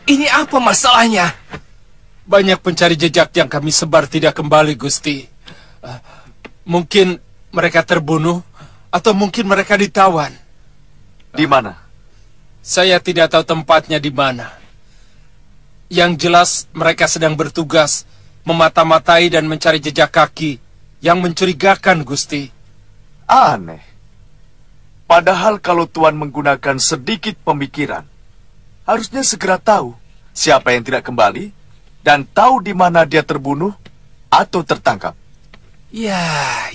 Ini apa masalahnya? Banyak pencari jejak yang kami sebar tidak kembali, Gusti. Mungkin mereka terbunuh, atau mungkin mereka ditawan. Di mana? Saya tidak tahu tempatnya di mana. Yang jelas mereka sedang bertugas memata-matai dan mencari jejak kaki yang mencurigakan, Gusti. Aneh. Padahal kalau Tuan menggunakan sedikit pemikiran, harusnya segera tahu siapa yang tidak kembali dan tahu di mana dia terbunuh atau tertangkap. Ya.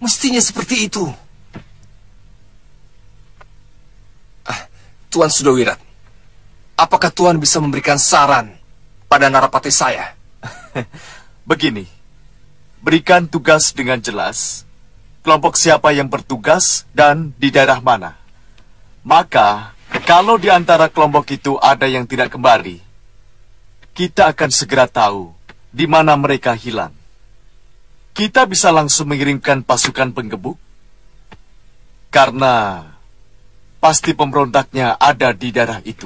Mestinya seperti itu. Tuan Sudowirat, apakah Tuan bisa memberikan saran pada narapati saya? Begini, berikan tugas dengan jelas, kelompok siapa yang bertugas dan di daerah mana. Maka, kalau di antara kelompok itu ada yang tidak kembali, kita akan segera tahu di mana mereka hilang. Kita bisa langsung mengirimkan pasukan penggebuk, karena pasti pemberontaknya ada di daerah itu.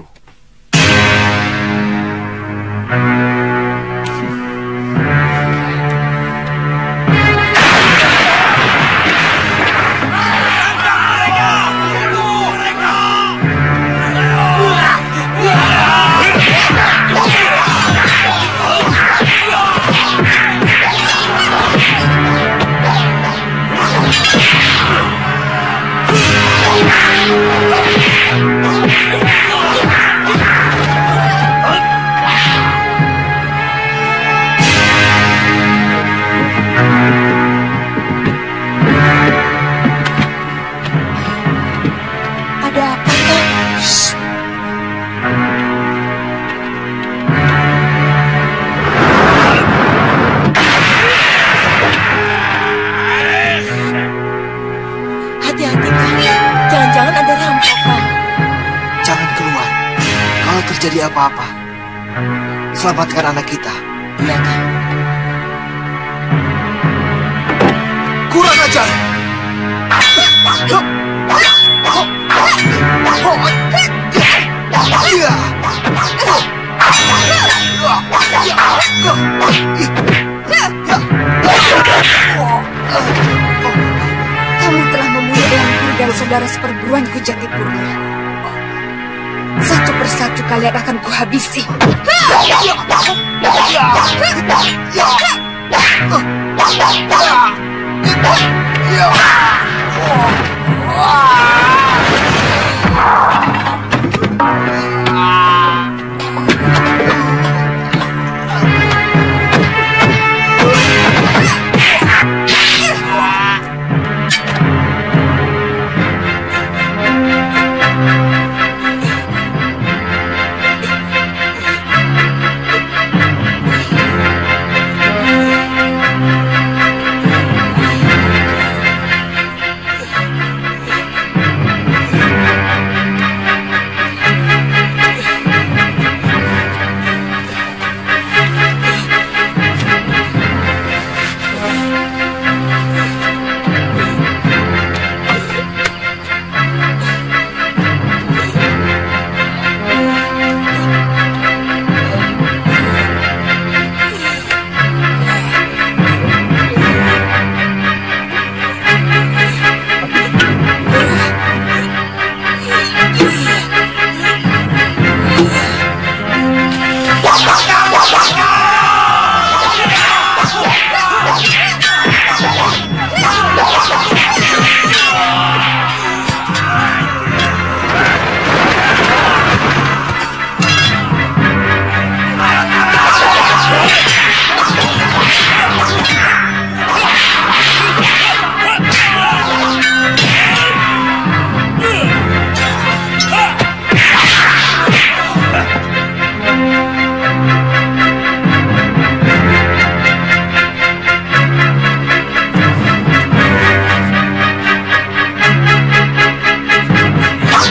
Terjadi apa-apa, selamatkan anak kita. Iya, Kang. Kurang ajar. Kamu telah membunuh Eyangku dan saudara seperguruanku Jatipurna. Satu persatu kalian akan kuhabisi.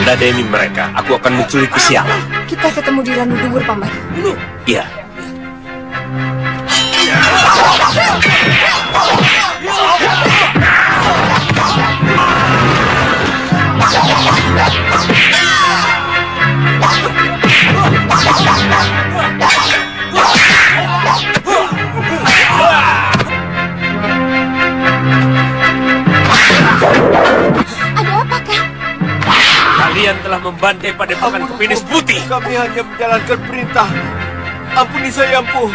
Ladeni mereka, aku akan menculik sialan. Kita ketemu di Randu Dhuwur, Paman. Iya. kalian telah membantai padepokan Kepinis Putih. Kami hanya menjalankan perintah. Ampuni saya, Empu.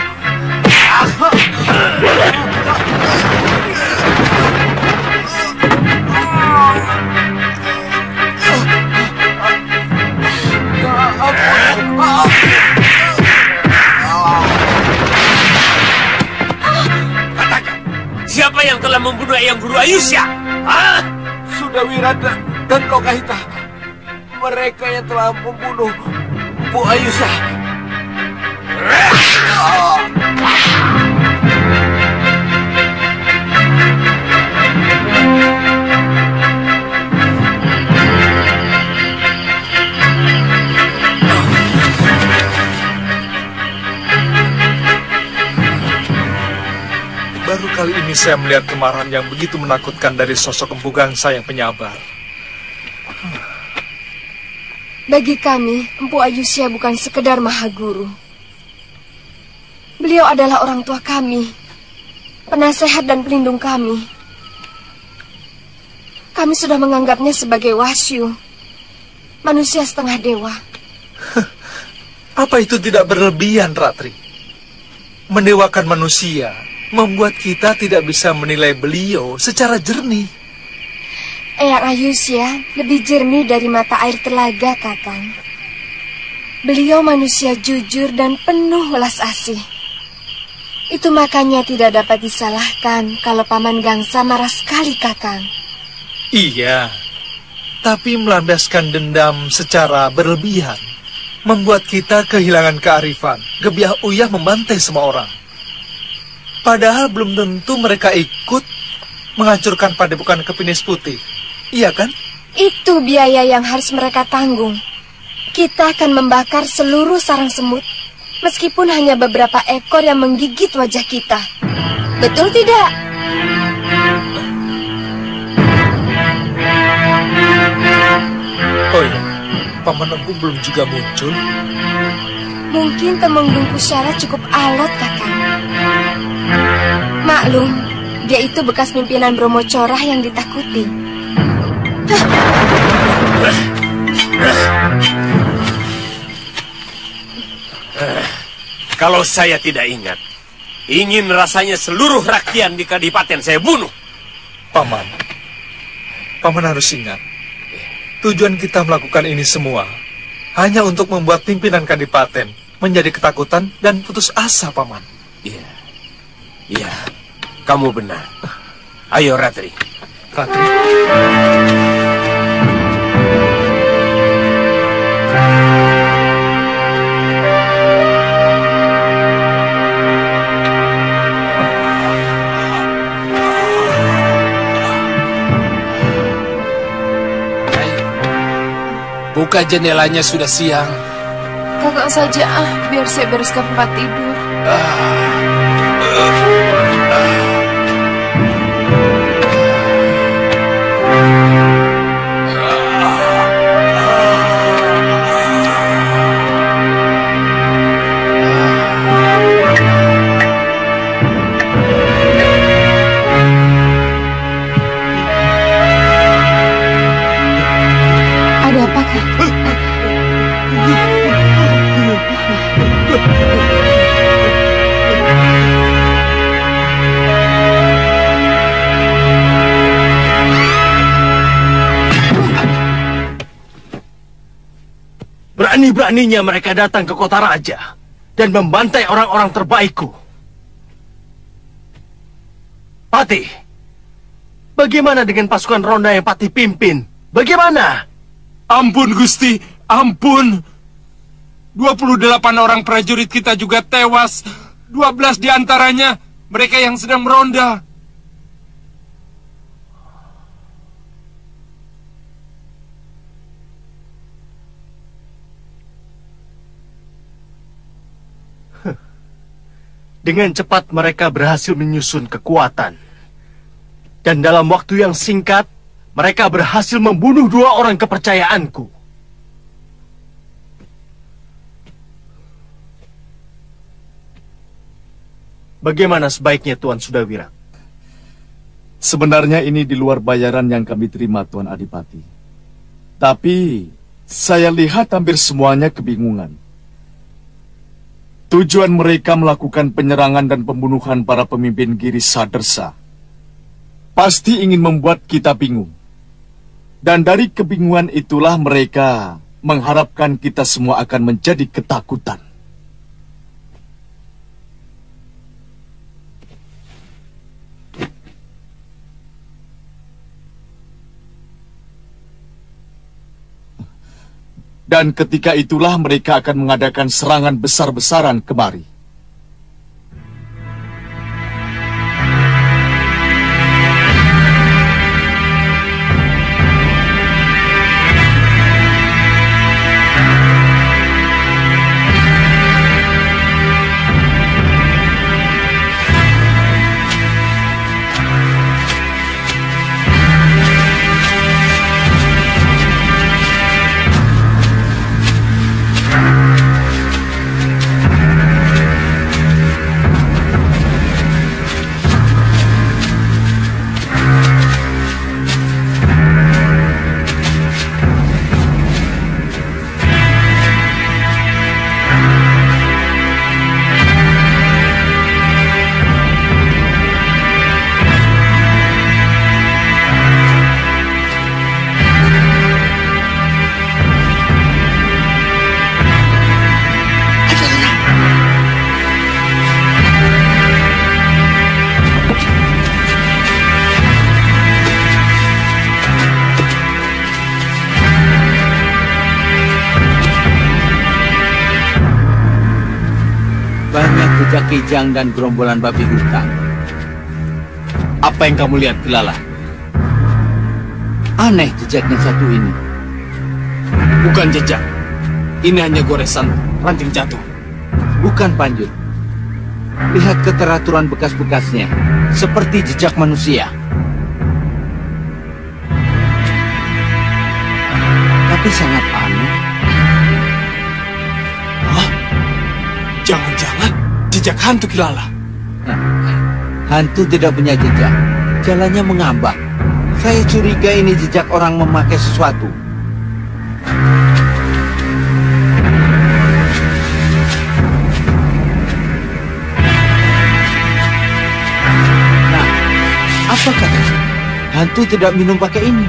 Katakan, siapa yang telah membunuh Eyang Guru Ayusya? Sudawira dan Lokahita. Mereka yang telah membunuh Bu Ayusya. Baru kali ini saya melihat kemarahan yang begitu menakutkan dari sosok Empu Gangsa yang penyabar. Bagi kami, Empu Ayusya bukan sekedar Mahaguru. Beliau adalah orang tua kami, penasehat dan pelindung kami. Kami sudah menganggapnya sebagai Wasyu, manusia setengah dewa. Apa itu tidak berlebihan, Ratri? Mendewakan manusia membuat kita tidak bisa menilai beliau secara jernih. Eyang Ayusya lebih jernih dari mata air telaga, Kakang. Beliau manusia jujur dan penuh welas asih. Itu makanya tidak dapat disalahkan kalau Paman Gangsa marah sekali, Kakang. Iya, tapi melampiaskan dendam secara berlebihan membuat kita kehilangan kearifan, gebiah uyah membantai semua orang. Padahal belum tentu mereka ikut menghancurkan padepokan Kepinis Putih. Iya kan? Itu biaya yang harus mereka tanggung. Kita akan membakar seluruh sarang semut, meskipun hanya beberapa ekor yang menggigit wajah kita. Betul tidak? Oh iya, Paman Empu belum juga muncul. Mungkin Temenggung Kusyara cukup alot, Kakang. Maklum, dia itu bekas pimpinan Bromo Corah yang ditakuti. Kalau saya tidak ingat, ingin rasanya seluruh rakyat di Kadipaten saya bunuh. Paman harus ingat, tujuan kita melakukan ini semua hanya untuk membuat pimpinan Kadipaten menjadi ketakutan dan putus asa, Paman. Iya, kamu benar. Ayo, Ratri. Ratri. Buka jendelanya, sudah siang. Kakak saja biar saya bereskan tempat tidur. Ada apa, Kak? Berani-beraninya mereka datang ke kota raja dan membantai orang-orang terbaikku. Patih, bagaimana dengan pasukan ronda yang Patih pimpin? Bagaimana? Ampun, Gusti, ampun. 28 orang prajurit kita juga tewas. 12 diantaranya mereka yang sedang meronda. Dengan cepat mereka berhasil menyusun kekuatan. Dan dalam waktu yang singkat, mereka berhasil membunuh 2 orang kepercayaanku. Bagaimana sebaiknya, Tuan Sudawira? Sebenarnya ini di luar bayaran yang kami terima, Tuan Adipati. Tapi Saya lihat hampir semuanya kebingungan. Tujuan mereka melakukan penyerangan dan pembunuhan para pemimpin Giri Sadersa pasti ingin membuat kita bingung. Dan dari kebingungan itulah mereka mengharapkan kita semua akan menjadi ketakutan. Dan ketika itulah mereka akan mengadakan serangan besar-besaran kemari. Jejak Kijang dan gerombolan babi hutan. Apa yang kamu lihat, Kilala? Aneh jejaknya satu ini. Bukan jejak. Ini hanya goresan ranting jatuh. Bukan, Panjut. Lihat keteraturan bekas-bekasnya, seperti jejak manusia. Tapi sangat aneh. Hah? Jangan-jangan jejak hantu, Kilala. Hantu tidak punya jejak. Jalannya mengambang. Saya curiga ini jejak orang memakai sesuatu. Nah, apa katanya? Hantu tidak minum pakai ini.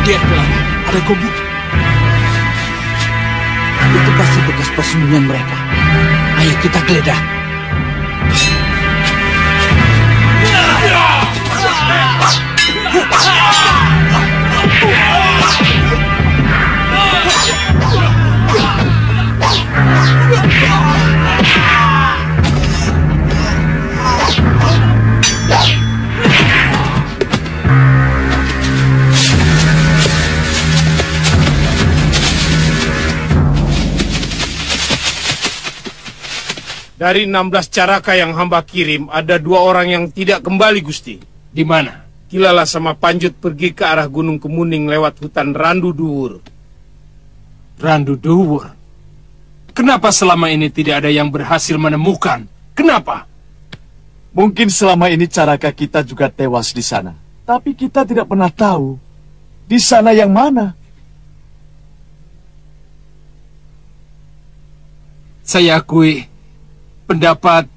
Lihat, Kilala. Ada gobuk. Itu pasti bekas persembunyian mereka. Ayo kita geledah. Dari 16 caraka yang hamba kirim, ada 2 orang yang tidak kembali, Gusti. Di mana? Kilala sama Panjut pergi ke arah Gunung Kemuning lewat hutan Randu Duwur. Randu Duwur? Kenapa selama ini tidak ada yang berhasil menemukan? Kenapa? Mungkin selama ini caraka kita juga tewas di sana. Tapi kita tidak pernah tahu di sana yang mana. Saya akui pendapat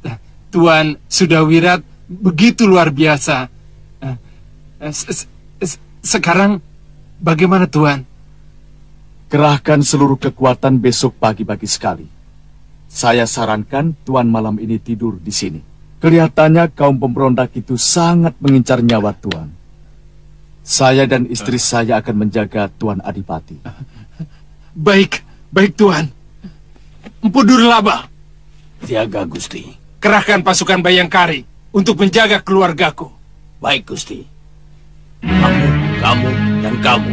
Tuan Sudawirat begitu luar biasa. Sekarang bagaimana, Tuan? Kerahkan seluruh kekuatan besok pagi-pagi sekali. Saya sarankan Tuan malam ini tidur di sini. Kelihatannya kaum pemberontak itu sangat mengincar nyawa Tuan. Saya dan istri saya akan menjaga Tuan Adipati. Baik, baik Tuan. Empu Durlaba. Siaga, Gusti. Kerahkan pasukan Bayangkari untuk menjaga keluargaku. Baik, Gusti. Kamu, dan kamu.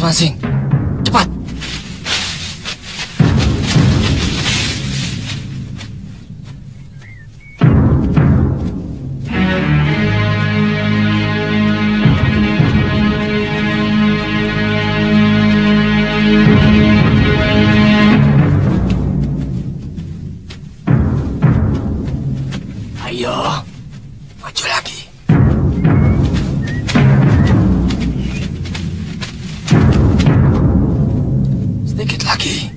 masing-masing. Cepat. Ayo, maju lagi. Sedikit lagi.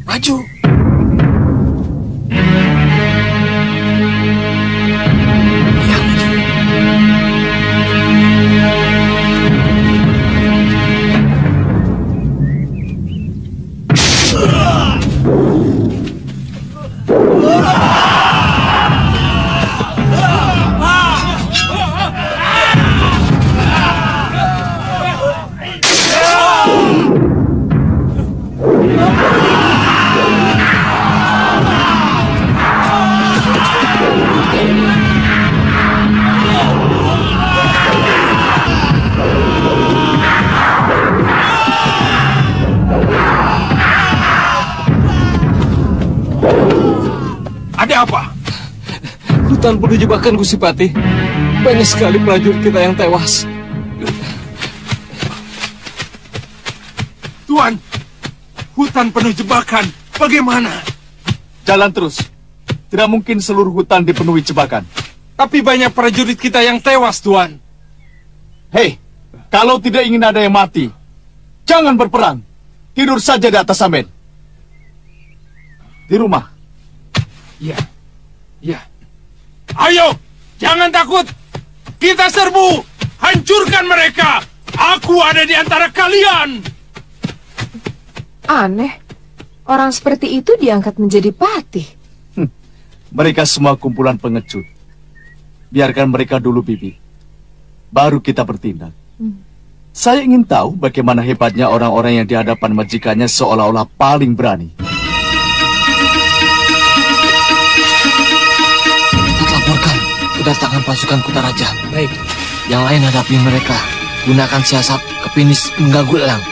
Maju. Ya, maju. Ada apa? Hutan penuh jebakan, Gusti Patih. Banyak sekali prajurit kita yang tewas. Tuan, hutan penuh jebakan. Bagaimana? Jalan terus. Tidak mungkin seluruh hutan dipenuhi jebakan. Tapi banyak prajurit kita yang tewas, Tuan. Hei, kalau tidak ingin ada yang mati, jangan berperang. Tidur saja di atas samen. Di rumah. Ya, ya. Ayo, jangan takut. Kita serbu, hancurkan mereka. Aku ada di antara kalian. Aneh, orang seperti itu diangkat menjadi patih. Mereka semua kumpulan pengecut. Biarkan mereka dulu, Bibi. Baru kita bertindak. Saya ingin tahu bagaimana hebatnya orang-orang yang di hadapan majikannya seolah-olah paling berani. Laporkan kedatangan pasukan Kutaraja. Baik. Yang lain hadapi mereka. Gunakan siasat kepinis mengganggu elang.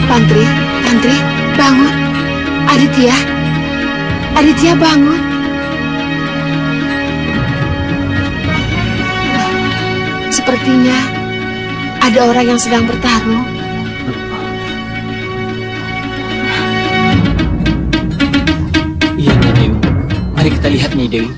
Tantri, bangun. Aditya, bangun. Sepertinya ada orang yang sedang bertarung. Iya, Nyai Dewi. Mari kita lihat, Nyai Dewi.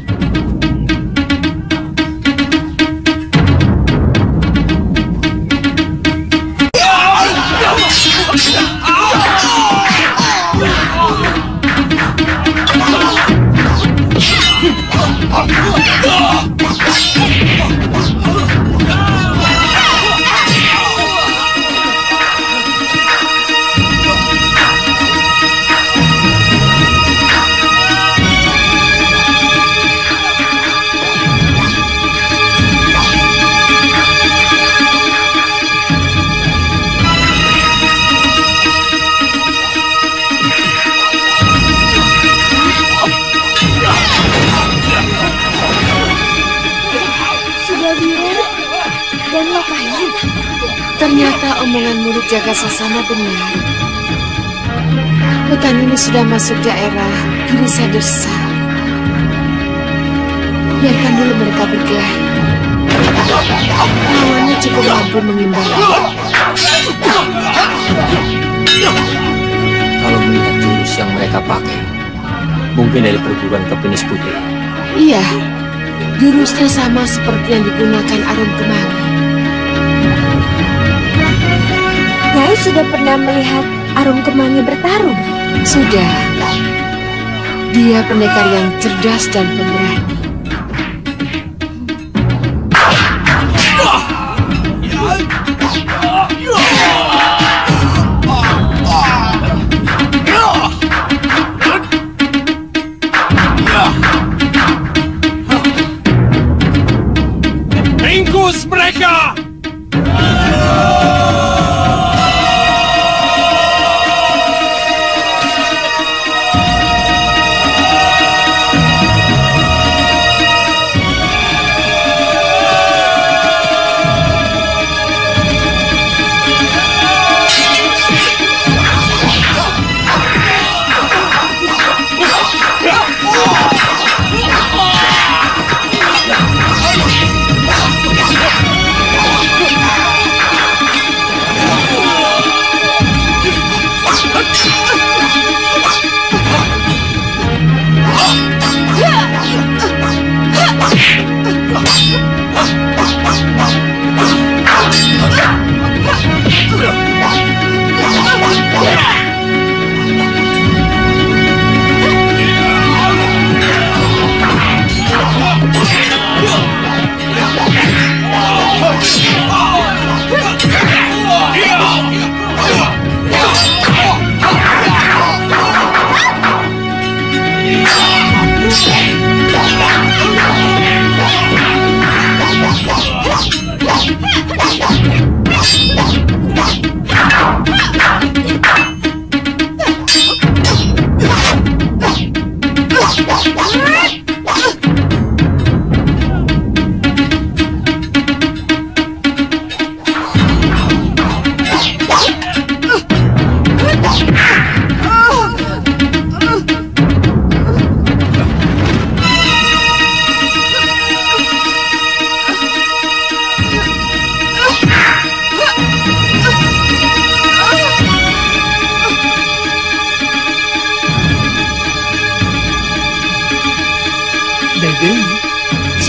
Ternyata omongan murid Jaga Sasana benar. Hutan ini sudah masuk daerah Girisadesa. Biarkan dulu mereka berkelahi. Lawannya cukup mampu mengimbangi. Kalau melihat jurus yang mereka pakai, mungkin dari perguruan Kepenis Putih. Iya, jurusnya sama seperti yang digunakan Arum Kemangi. Nyai sudah pernah melihat Arum Kemangi bertarung? Sudah. Dia pendekar yang cerdas dan pemberani. Ringkus mereka!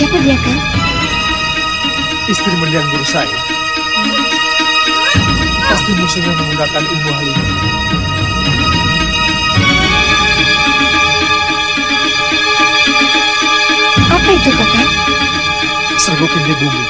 Siapa dia, Kang? Istri mendiang guru saya. Pasti musuhnya menggunakan ilmu halimah. Apa itu, Kakak? Serbuk di bumi.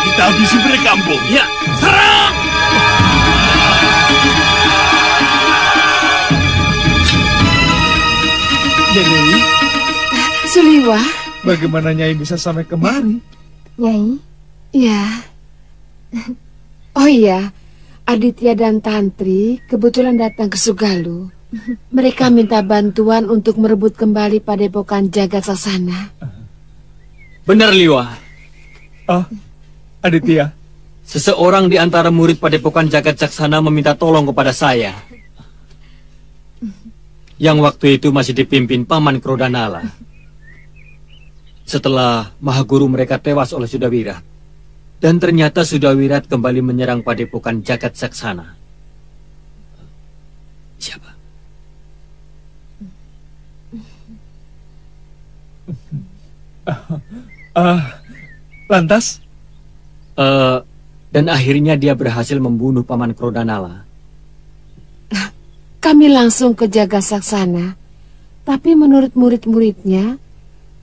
Kita habisi mereka, Empu. Ya, serang! Nyai, Suliwa, bagaimana Nyai bisa sampai kemari? Nyai? Ya. Oh iya, Aditya dan Tantri kebetulan datang ke Sugalu. Mereka minta bantuan untuk merebut kembali Padepokan Jagat Saksana. Benar, Liwa. Oh, Aditya. Seseorang di antara murid Padepokan Jagat Saksana meminta tolong kepada saya. Yang waktu itu masih dipimpin Paman Krodanala. Setelah Mahaguru mereka tewas oleh Sudawirat. Dan ternyata Sudawirat kembali menyerang Padepokan Jagat Saksana. Siapa? Lantas? Dan akhirnya dia berhasil membunuh Paman Krodanala. Kami langsung ke Jagat Saksana. Tapi menurut murid-muridnya,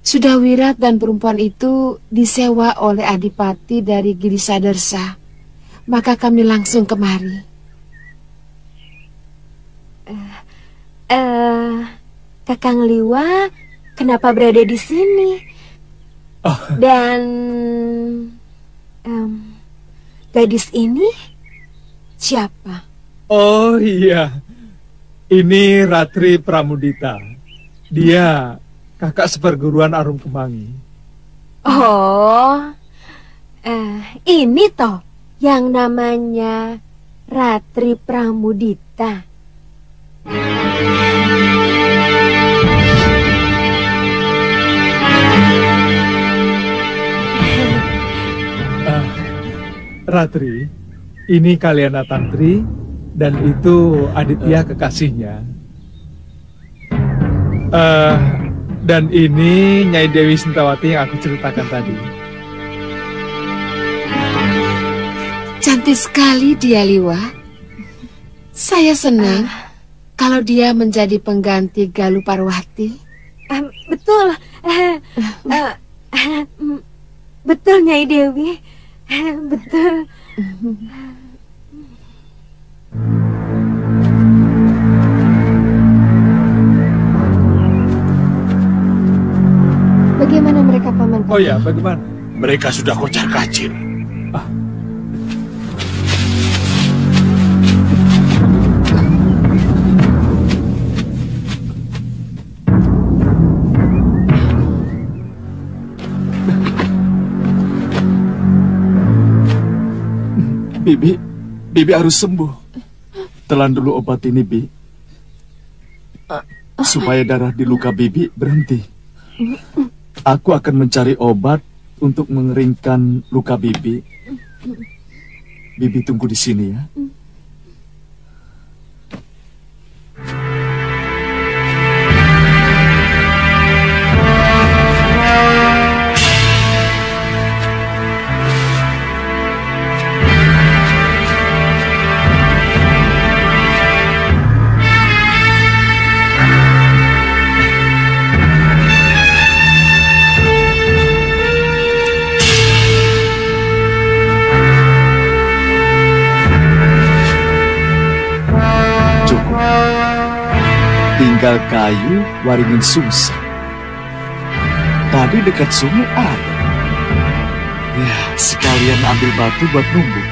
Sudawirat dan perempuan itu disewa oleh Adipati dari Girisadersa. Maka kami langsung kemari. Kakang Liwa, kenapa berada di sini? Oh. Dan gadis ini siapa? Oh iya, ini Ratri Pramudita. Dia kakak seperguruan Arum Kemangi. Oh, ini toh yang namanya Ratri Pramudita. Ratri, ini Kaliana Tantri dan itu Aditya kekasihnya. Dan ini Nyai Dewi Sintawati yang aku ceritakan tadi. Cantik sekali dia, Liwa. Saya senang kalau dia menjadi pengganti Galuh Parwati. Betul. Betul, Nyai Dewi. Betul. Bagaimana mereka, Paman? Oh ya, bagaimana? Mereka sudah kocar-kacir. Bibi harus sembuh. Telan dulu obat ini, Bi. Supaya darah di luka Bibi berhenti. Aku akan mencari obat untuk mengeringkan luka Bibi. Bibi tunggu di sini ya. Tinggal kayu, waringin susah. Tadi dekat sungai ada. Ya, sekalian ambil batu buat numbuk.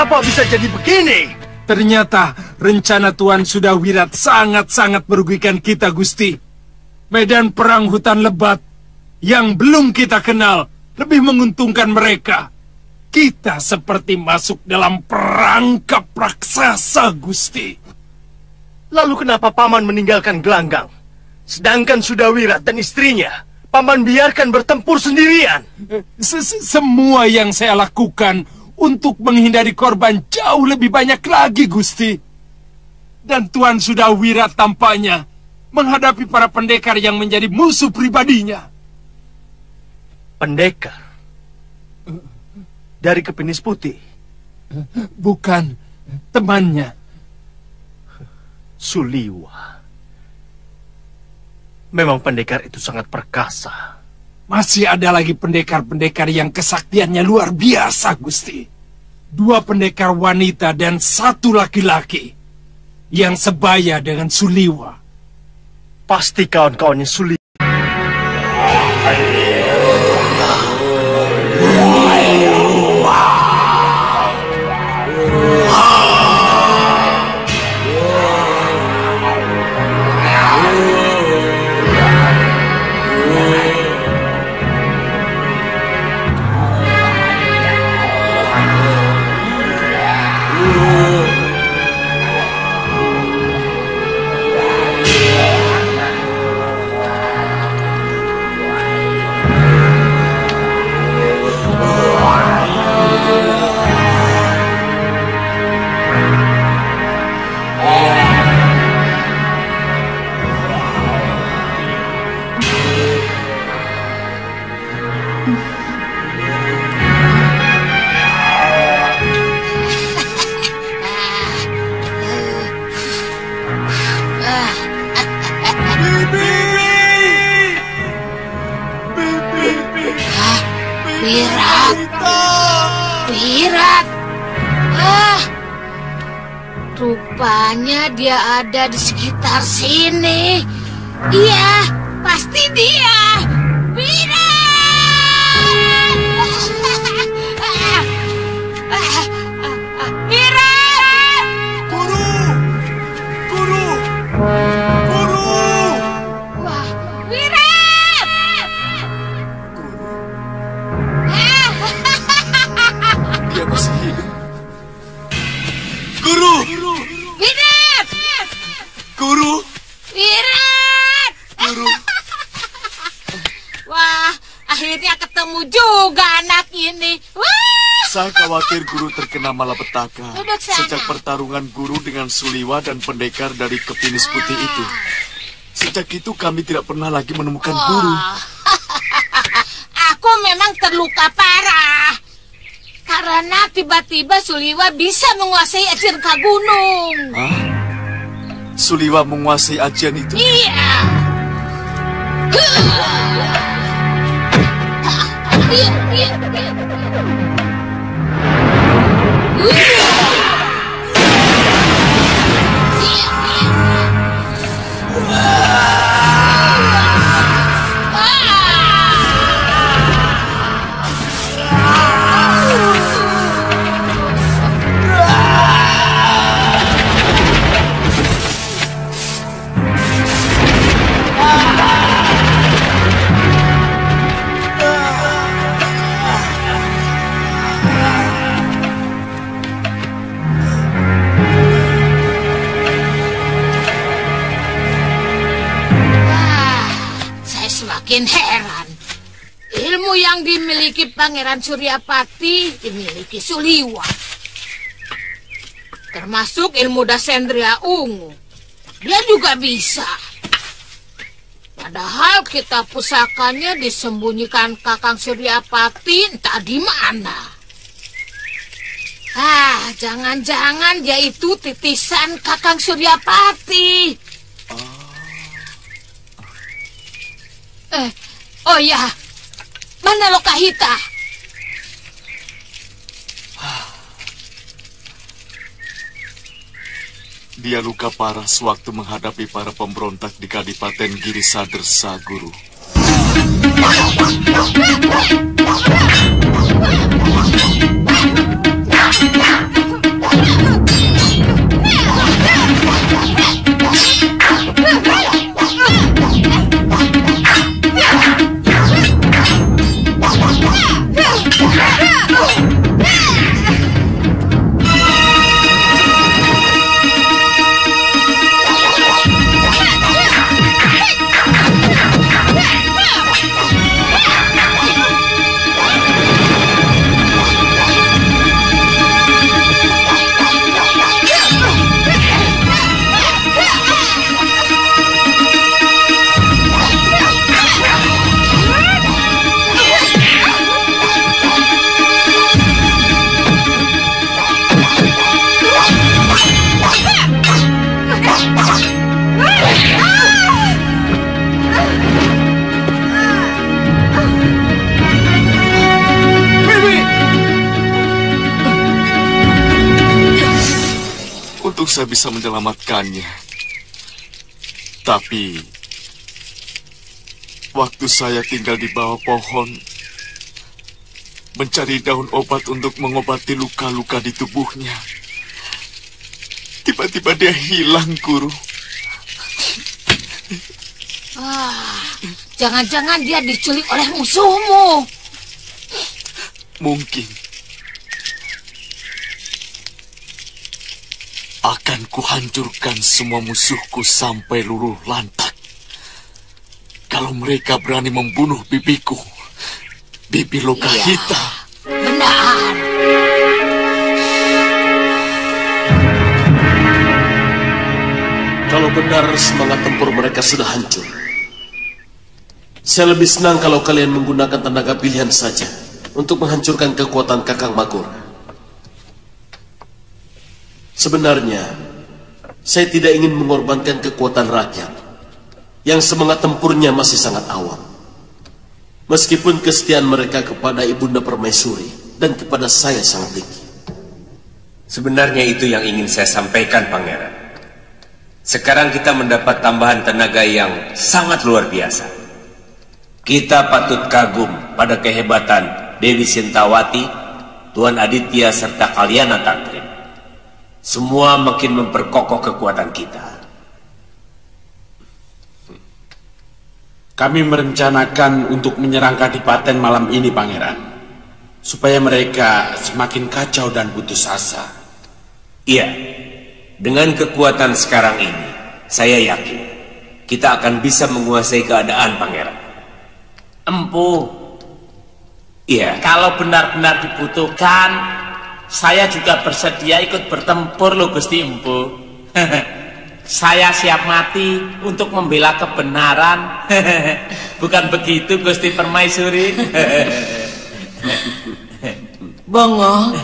Kenapa bisa jadi begini? Ternyata rencana Tuan Sudawirat sangat-sangat merugikan kita, Gusti. Medan perang hutan lebat yang belum kita kenal lebih menguntungkan mereka. Kita seperti masuk dalam perangkap raksasa, Gusti. Lalu kenapa Paman meninggalkan gelanggang? Sedangkan Sudawirat dan istrinya, Paman biarkan bertempur sendirian. Semua yang saya lakukan untuk menghindari korban jauh lebih banyak lagi, Gusti. Dan Tuan Sudawirat tampaknya menghadapi para pendekar yang menjadi musuh pribadinya. Pendekar? Dari Kepinis Putih? Bukan, temannya. Suliwa. Memang pendekar itu sangat perkasa. Masih ada lagi pendekar-pendekar yang kesaktiannya luar biasa, Gusti. 2 pendekar wanita dan 1 laki-laki yang sebaya dengan Suliwa. Pasti kawan-kawannya Suliwa. Wirat. Rupanya dia ada di sekitar sini. Iya, pasti dia. Wirat! Wirat! Guru! Guru! Guru! Wah, Wirat! Dia masih hidup. Guru! Wirat! Guru! Wirat! Guru! Wah, akhirnya ketemu juga anak ini. Wah! Saya khawatir guru terkena malapetaka Duduk sana. sejak pertarungan guru dengan Suliwa dan pendekar dari Kepinis Putih itu. Sejak itu kami tidak pernah lagi menemukan guru. Aku memang terluka parah. Karena tiba-tiba Suliwa bisa menguasai ajian Kagunung. Hah? Suliwa menguasai ajian itu? Iya. Makin heran. Ilmu yang dimiliki Pangeran Suryapati dimiliki Suliwa. Termasuk ilmu Dasendria Ungu. Dia juga bisa. Padahal kitab pusakanya disembunyikan Kakang Suryapati entah di mana. Jangan-jangan dia itu titisan Kakang Suryapati. Oh ya, mana Lokahita? Dia luka parah sewaktu menghadapi para pemberontak di Kadipaten Girisadersa, Guru. saya bisa menyelamatkannya. Tapi waktu saya tinggal di bawah pohon, mencari daun obat untuk mengobati luka-luka di tubuhnya, tiba-tiba dia hilang, Guru. Jangan-jangan dia diculik oleh musuhmu. Mungkin. Akan kuhancurkan semua musuhku sampai luluh lantak. Kalau mereka berani membunuh bibiku, Bibi Lokahita. Benar. Kalau benar semangat tempur mereka sudah hancur, saya lebih senang kalau kalian menggunakan tenaga pilihan saja untuk menghancurkan kekuatan Kakang Magora. Sebenarnya, saya tidak ingin mengorbankan kekuatan rakyat yang semangat tempurnya masih sangat awam. Meskipun kesetiaan mereka kepada Ibunda Permaisuri dan kepada saya sangat tinggi. Sebenarnya itu yang ingin saya sampaikan, Pangeran. Sekarang kita mendapat tambahan tenaga yang sangat luar biasa. Kita patut kagum pada kehebatan Dewi Sintawati, Tuan Aditya, serta Kalyana Tantri. Semua makin memperkokoh kekuatan kita. Kami merencanakan untuk menyerang Kadipaten malam ini, Pangeran, supaya mereka semakin kacau dan putus asa. Iya, dengan kekuatan sekarang ini, saya yakin kita akan bisa menguasai keadaan, Pangeran. Empu, Iya. kalau benar-benar dibutuhkan, saya juga bersedia ikut bertempur loh, Gusti Empu. Saya siap mati untuk membela kebenaran. Bukan begitu, Gusti Permaisuri? Bongo,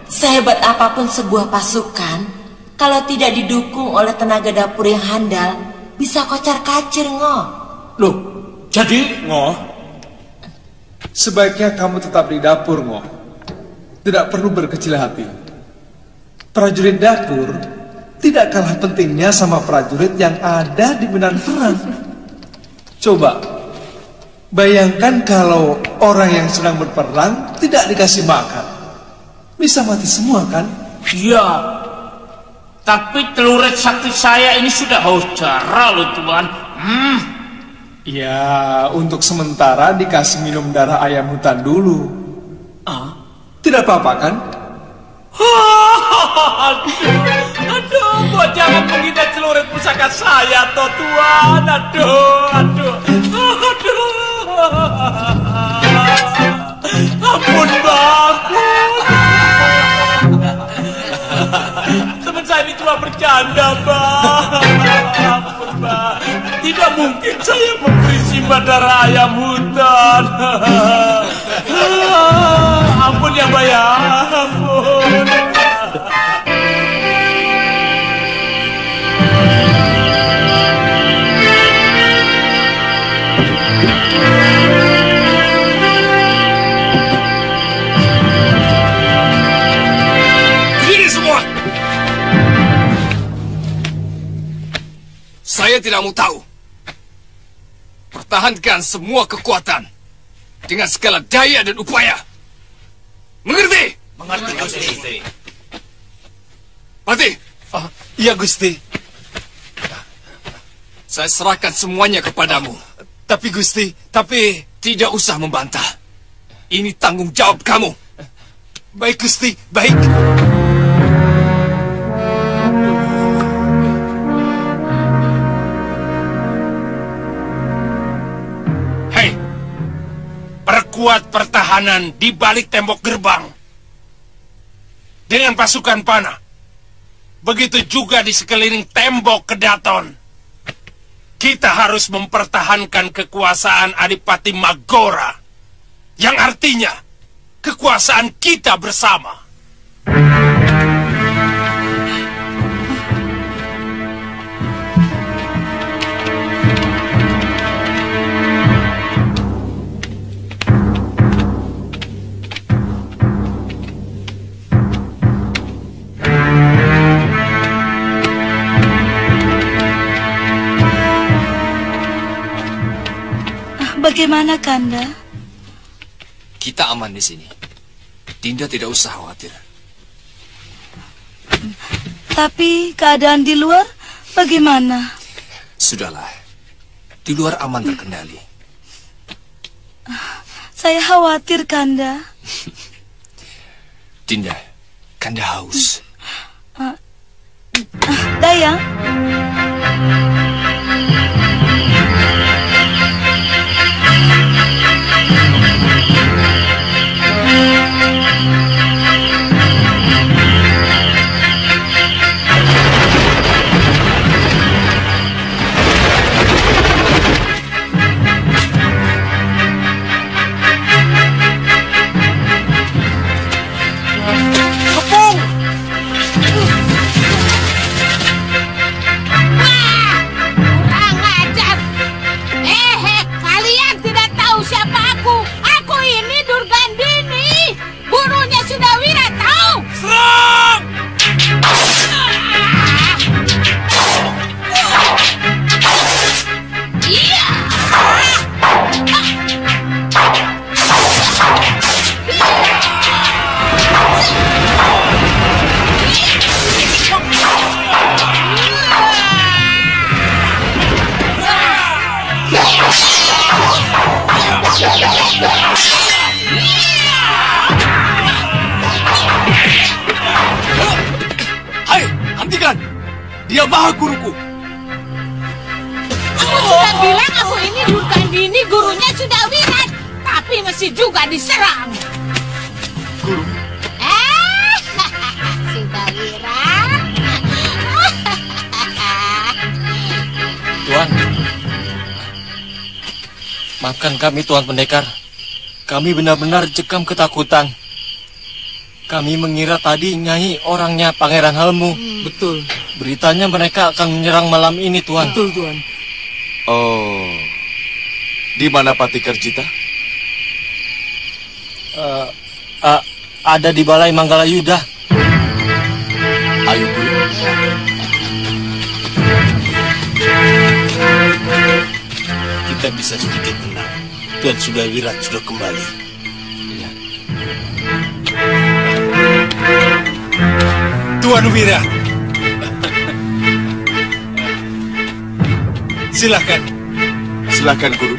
sehebat apapun sebuah pasukan, kalau tidak didukung oleh tenaga dapur yang handal, bisa kocar-kacir, Ngo. Loh, jadi, Ngo, sebaiknya kamu tetap di dapur, Ngo. Tidak perlu berkecil hati. Prajurit dapur tidak kalah pentingnya sama prajurit yang ada di medan perang. Coba, bayangkan kalau orang yang sedang berperang tidak dikasih makan. Bisa mati semua, kan? Iya. Tapi celurit sakti saya ini sudah haus darah loh, Tuan. Ya, untuk sementara dikasih minum darah ayam hutan dulu. Tidak apa-apa, kan? Aduh, buat jangan menghina celurit pusaka saya, toh, Tuan. Aduh. Ampun, Bang. Teman saya ini cuma bercanda, Bang. Ampun, Bang. Tidak mungkin saya memberi simbah darah ayam hutan. Ampun ya, Mbak, ya. Ampun. Saya tidak mau tahu. Pertahankan semua kekuatan dengan segala daya dan upaya. Mengerti? Mengerti, Gusti. Patih. Iya, Gusti. Saya serahkan semuanya kepadamu. Tapi, Gusti, tidak usah membantah. Ini tanggung jawab kamu. Baik, Gusti, baik. Perkuat pertahanan di balik tembok gerbang dengan pasukan panah. Begitu juga di sekeliling tembok Kedaton. Kita harus mempertahankan kekuasaan Adipati Magora, yang artinya kekuasaan kita bersama. bagaimana Kanda? Kita aman di sini. Dinda tidak usah khawatir. Tapi keadaan di luar bagaimana? Sudahlah. Di luar aman terkendali. Saya khawatir Kanda. Dinda, Kanda haus. Dayang. Hai, hentikan! Dia maha guruku. Aku sudah bilang aku ini Durgandini, gurunya sudah wirat, tapi masih juga diserang. Guru. Sudah wirat. Tuan. Maafkan kami, Tuan Pendekar. Kami benar-benar cekam ketakutan. Kami mengira tadi Nyai orangnya Pangeran Halmu. Betul. Beritanya mereka akan menyerang malam ini, Tuan. Betul, Tuan. Oh, di mana Pati Kerjita? Ada di Balai Manggalayuda. Ayo dulu. Kita bisa sedikit tenang. Tuan Sudawirat sudah kembali. Ya. Tuan Wirat. Silakan. Silakan, Guru.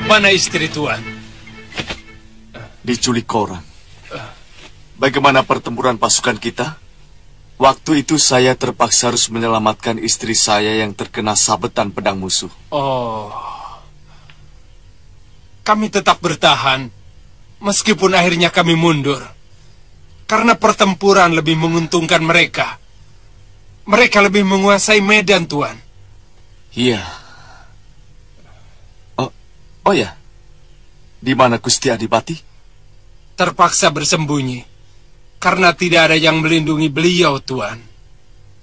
Mana istri Tuan? Diculik orang. Bagaimana pertempuran pasukan kita? Waktu itu saya terpaksa harus menyelamatkan istri saya yang terkena sabetan pedang musuh. Oh. Kami tetap bertahan, meskipun akhirnya kami mundur. Karena pertempuran lebih menguntungkan mereka. Mereka lebih menguasai medan, Tuan. Iya. Oh ya. Di mana Gusti Adipati? Terpaksa bersembunyi. Karena tidak ada yang melindungi beliau, Tuan.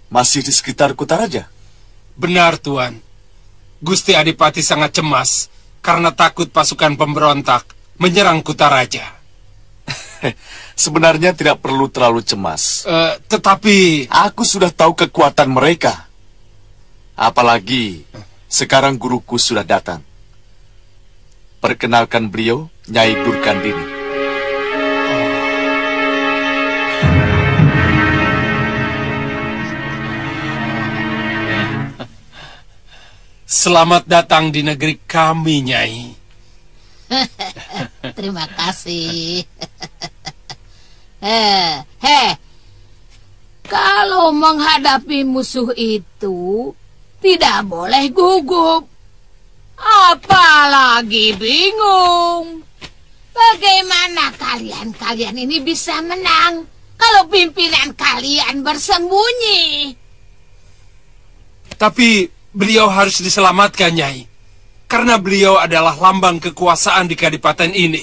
Masih di sekitar Kutaraja? Benar, Tuan. Gusti Adipati sangat cemas karena takut pasukan pemberontak menyerang Kutaraja. Sebenarnya tidak perlu terlalu cemas. Tetapi... Aku sudah tahu kekuatan mereka. Apalagi sekarang guruku sudah datang. Perkenalkan beliau, Nyai Durgandini. Selamat datang di negeri kami, Nyai. Terima kasih. Kalau menghadapi musuh itu tidak boleh gugup, apalagi bingung. Bagaimana kalian ini bisa menang kalau pimpinan kalian bersembunyi? Tapi beliau harus diselamatkan, Nyai. Karena beliau adalah lambang kekuasaan di kadipaten ini.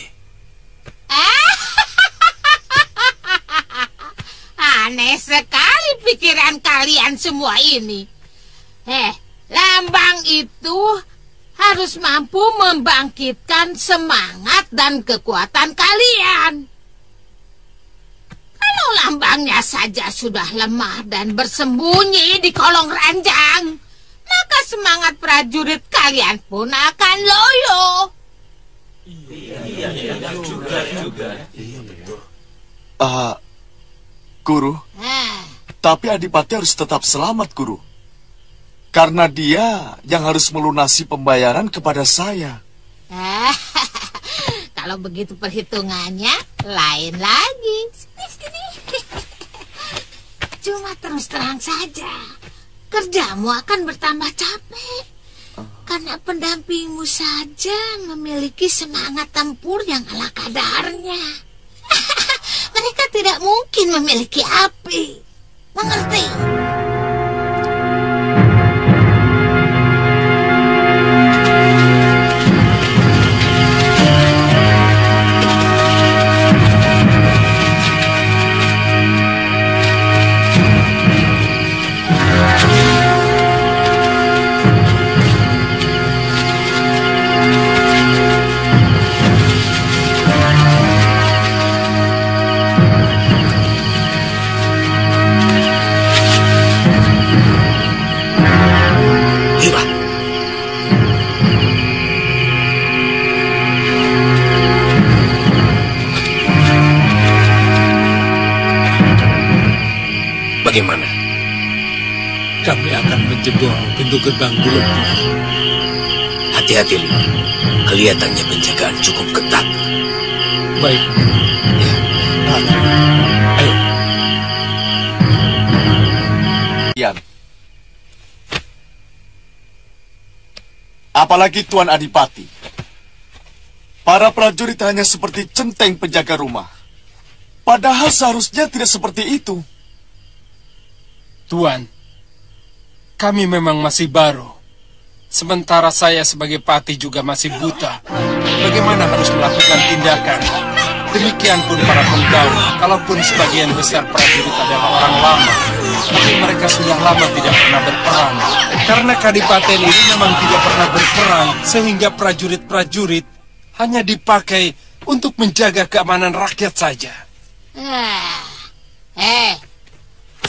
Aneh sekali pikiran kalian semua ini. Lambang itu harus mampu membangkitkan semangat dan kekuatan kalian. Kalau lambangnya saja sudah lemah dan bersembunyi di kolong ranjang, maka semangat prajurit kalian pun akan loyo. Guru, tapi Adipati harus tetap selamat, Guru. Karena dia yang harus melunasi pembayaran kepada saya. Kalau begitu perhitungannya, lain lagi. Sini. Cuma terus terang saja, kerjamu akan bertambah capek. Karena pendampingmu saja memiliki semangat tempur yang ala kadarnya. Mereka tidak mungkin memiliki api. Mengerti? Bagaimana? Kami akan menjebol pintu gerbang dulu. Hati-hati, Lima. Kelihatannya penjagaan cukup ketat. Baik. Ya. Ayo. Yan. Apalagi Tuan Adipati. Para prajurit hanya seperti centeng penjaga rumah. Padahal seharusnya tidak seperti itu. Tuan, kami memang masih baru. Sementara saya sebagai pati juga masih buta. Bagaimana harus melakukan tindakan? Demikian pun para penggawa, kalaupun sebagian besar prajurit adalah orang lama. Tapi mereka sudah lama tidak pernah berperang. Karena Kadipaten ini memang tidak pernah berperang, sehingga prajurit-prajurit hanya dipakai untuk menjaga keamanan rakyat saja.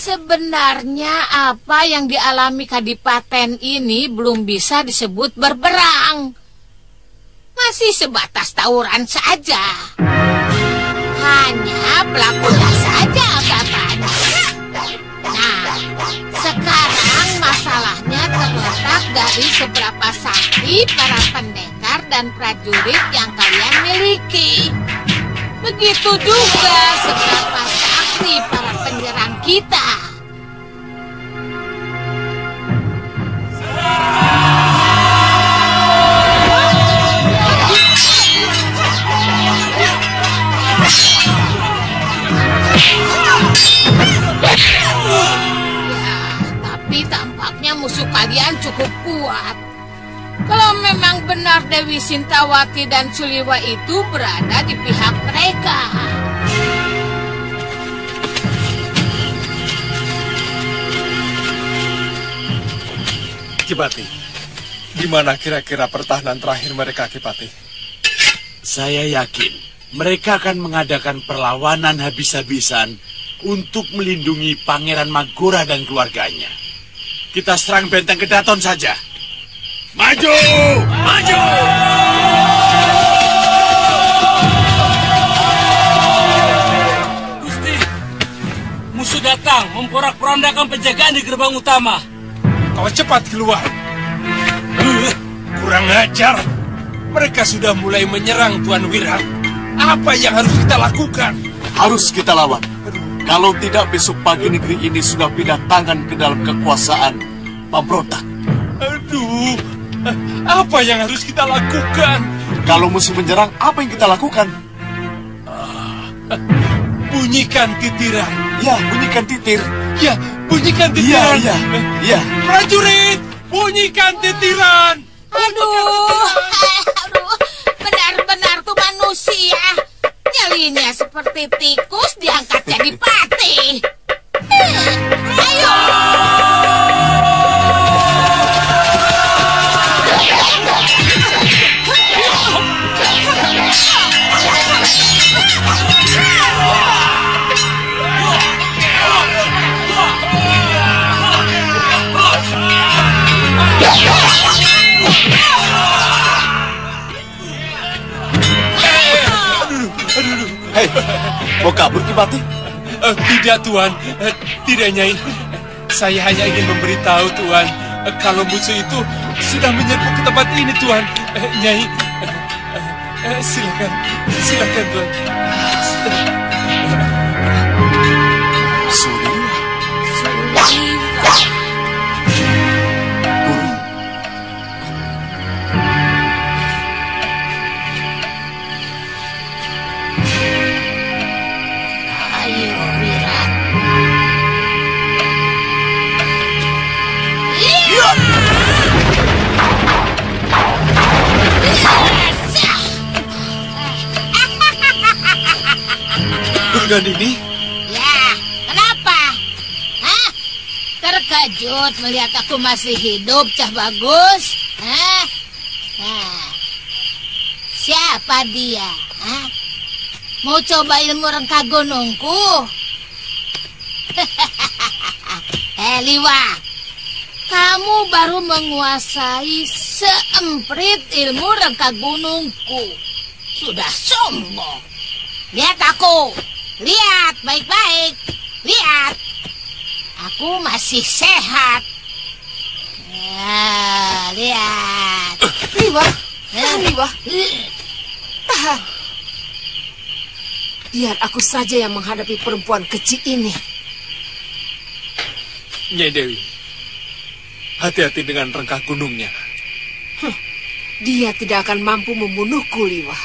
Sebenarnya apa yang dialami Kadipaten ini belum bisa disebut berperang. Masih sebatas tawuran saja. Hanya pelakunya saja agak-agak. Nah, sekarang masalahnya terletak dari seberapa sakti para pendekar dan prajurit yang kalian miliki. Begitu juga seberapa sakti para penyerang kita. Tapi tampaknya musuh kalian cukup kuat. Kalau memang benar Dewi Sintawati dan Suliwa itu berada di pihak mereka. Kipati, di mana kira-kira pertahanan terakhir mereka, Kipati? Saya yakin mereka akan mengadakan perlawanan habis-habisan untuk melindungi Pangeran Magora dan keluarganya. Kita serang benteng Kedaton saja. Maju! Maju! Gusti, musuh datang memporak-porandakan penjagaan di gerbang utama. Kau cepat keluar. Kurang ajar. Mereka sudah mulai menyerang Tuan Wirat. Apa yang harus kita lakukan? Harus kita lawan. Kalau tidak, besok pagi negeri ini sudah pindah tangan ke dalam kekuasaan pemberontak. Aduh, apa yang harus kita lakukan? Kalau musuh menyerang, apa yang kita lakukan? Bunyikan titiran. Ya, bunyikan titir. Ya, bunyikan titiran. Ya. Prajurit, bunyikan titiran. Aduh, benar-benar tuh manusia. Nyalinya seperti tikus diangkat jadi pati. Ayo. Hei, mau kabur Kipati? Tidak, Tuan. Tidak, Nyai. Saya hanya ingin memberitahu, Tuan, kalau musuh itu sudah menyerbu ke tempat ini, Tuan. Nyai, silakan, Tuan. Durgandini? Ya, kenapa? Hah? Terkejut melihat aku masih hidup, Cah Bagus? Hah? Nah, siapa dia? Hah? Mau coba ilmu rengka gunungku? Liwa, kamu baru menguasai seemprit ilmu rengka gunungku. Sudah sombong. Lihat aku. Lihat baik-baik. Lihat. Aku masih sehat. Ya, lihat. Liwa. Liwa. Tahan. Biar aku saja yang menghadapi perempuan kecil ini. Nyai Dewi, hati-hati dengan rengkah gunungnya. Dia tidak akan mampu membunuhku, Liwa.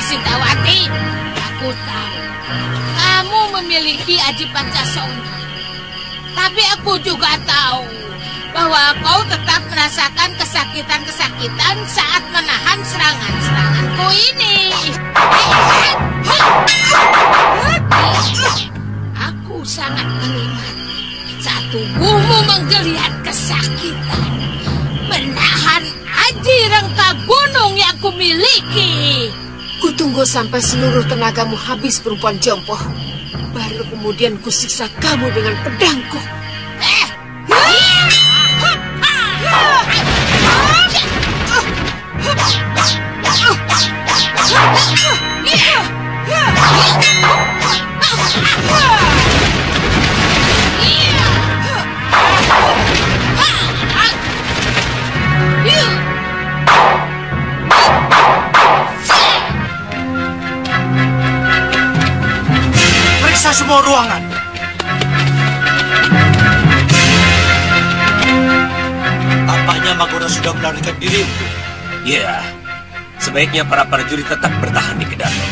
Sintawati, aku tahu kamu memiliki Aji Pancasona. Tapi aku juga tahu bahwa kau tetap merasakan kesakitan-kesakitan saat menahan serangan-seranganku ini. Aku sangat menikmati saat tubuhmu menggeliat kesakitan menahan Aji Rengka Gunung yang kumiliki. Kutunggu sampai seluruh tenagamu habis, perempuan jompo. Baru kemudian kusiksa kamu dengan pedangku. Periksa semua ruangan. Tampaknya Magora sudah melarikan diri. Ya, sebaiknya para prajurit tetap bertahan di Kedaton.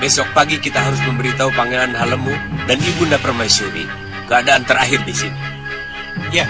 Besok pagi kita harus memberitahu Pangeran Halemu dan Ibunda Permaisuri keadaan terakhir di sini. Ya.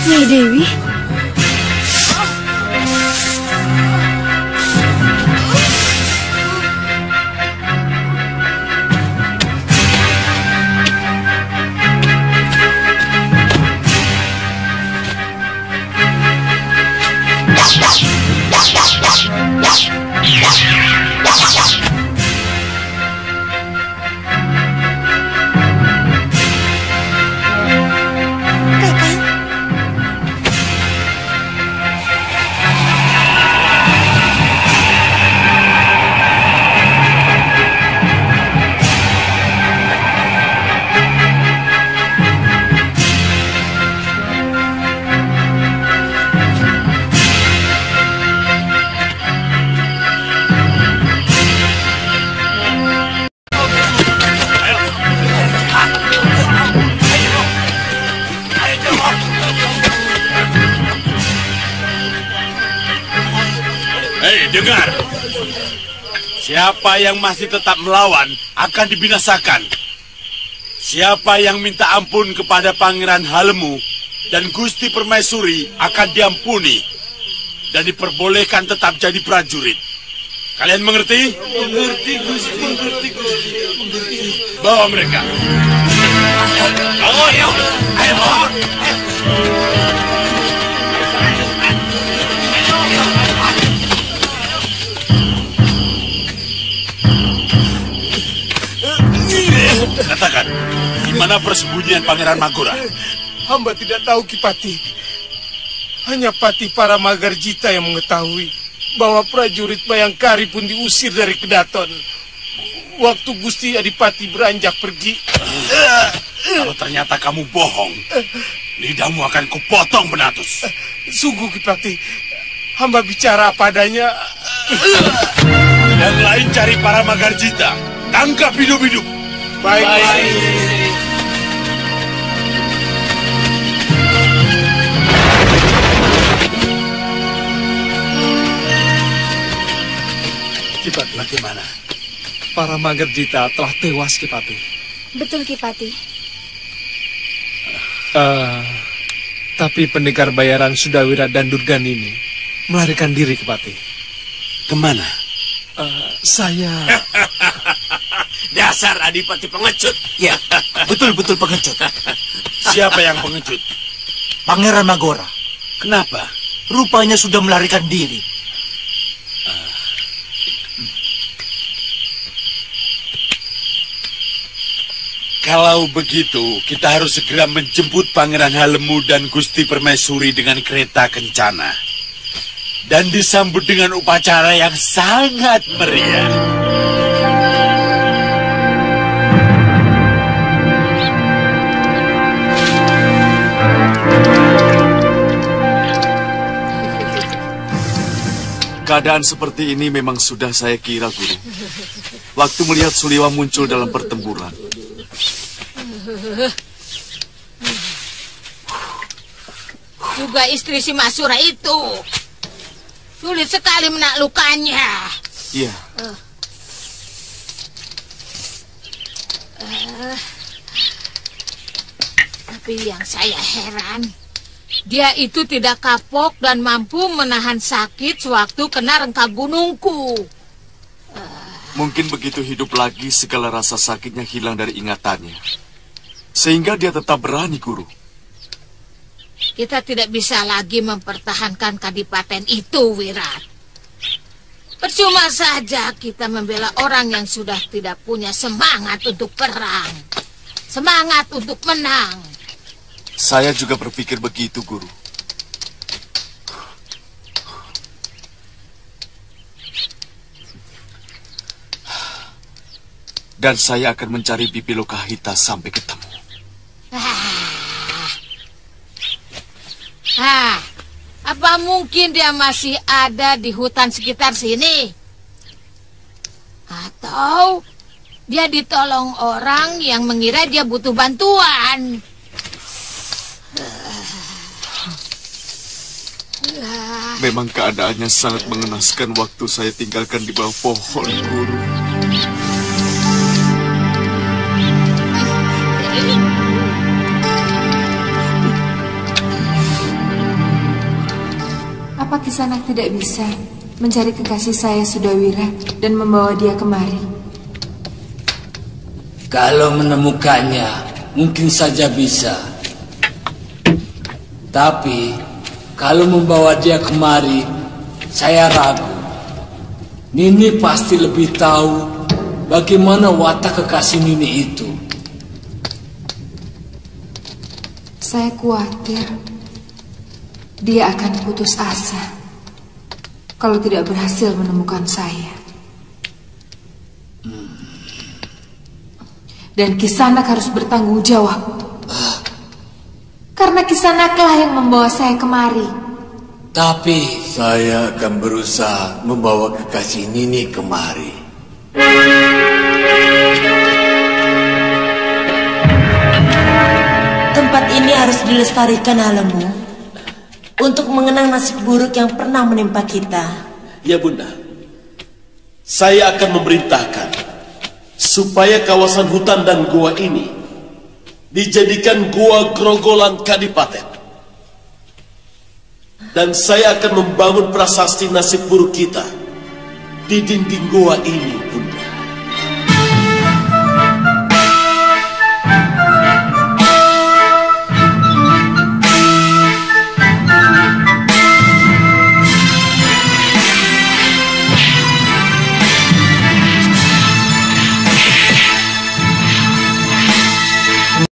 Nyai Dewi? Dengar, siapa yang masih tetap melawan akan dibinasakan. Siapa yang minta ampun kepada Pangeran Halemu dan Gusti Permaisuri akan diampuni dan diperbolehkan tetap jadi prajurit. Kalian mengerti? Mengerti, Gusti. Mengerti, Gusti. Mengerti. Bawa mereka. Ayo, ayo. Katakan, di mana persembunyian Pangeran Magora? Hamba tidak tahu, Kipati. Hanya Pati para Magarjita yang mengetahui bahwa prajurit Bayangkari pun diusir dari Kedaton waktu Gusti Adipati beranjak pergi. Kalau ternyata kamu bohong, lidahmu akan kupotong benatus. Sungguh, Kipati, hamba bicara apa adanya. Yang lain cari para Magarjita, tangkap hidup-hidup. Baik. Kipati, bagaimana? Para Magarjita telah tewas, Kipati. Betul, Kipati. Tapi pendekar bayaran Sudawira dan Durgan ini melarikan diri, Kipati. Kemana? Saya... Dasar Adipati pengecut. Ya, betul-betul pengecut. Siapa yang pengecut? Pangeran Magora. Kenapa? Rupanya sudah melarikan diri. Kalau begitu, kita harus segera menjemput Pangeran Halemu dan Gusti Permaisuri dengan kereta kencana. Dan disambut dengan upacara yang sangat meriah. Keadaan seperti ini memang sudah saya kira, Guru. Waktu melihat Suliwa muncul dalam pertempuran. Juga istri si Masura itu. Sulit sekali menaklukkannya. Iya. Tapi yang saya heran, dia itu tidak kapok dan mampu menahan sakit sewaktu kena rengka gunungku. Mungkin begitu hidup lagi segala rasa sakitnya hilang dari ingatannya. Sehingga dia tetap berani, Guru. Kita tidak bisa lagi mempertahankan kadipaten itu, Wirat. Percuma saja kita membela orang yang sudah tidak punya semangat untuk perang. Semangat untuk menang. Saya juga berpikir begitu, Guru. Dan saya akan mencari Bibi Lokahita sampai ketemu. Apa mungkin dia masih ada di hutan sekitar sini? Atau dia ditolong orang yang mengira dia butuh bantuan? Memang keadaannya sangat mengenaskan waktu saya tinggalkan di bawah pohon, Guru. Apa Kisanak tidak bisa mencari kekasih saya Sudawirat dan membawa dia kemari? Kalau menemukannya, mungkin saja bisa. Tapi, kalau membawa dia kemari, saya ragu. Nini pasti lebih tahu bagaimana watak kekasih Nini itu. Saya khawatir dia akan putus asa kalau tidak berhasil menemukan saya. Dan Kisanak harus bertanggung jawab. Karena Kisanaklah yang membawa saya kemari. Tapi saya akan berusaha membawa kekasih Nini kemari. Tempat ini harus dilestarikan, Halemu, untuk mengenang nasib buruk yang pernah menimpa kita. Ya Bunda, saya akan memerintahkan supaya kawasan hutan dan gua ini dijadikan gua grogolan Kadipaten. Dan saya akan membangun prasasti nasib buruk kita di dinding gua ini, Bunda.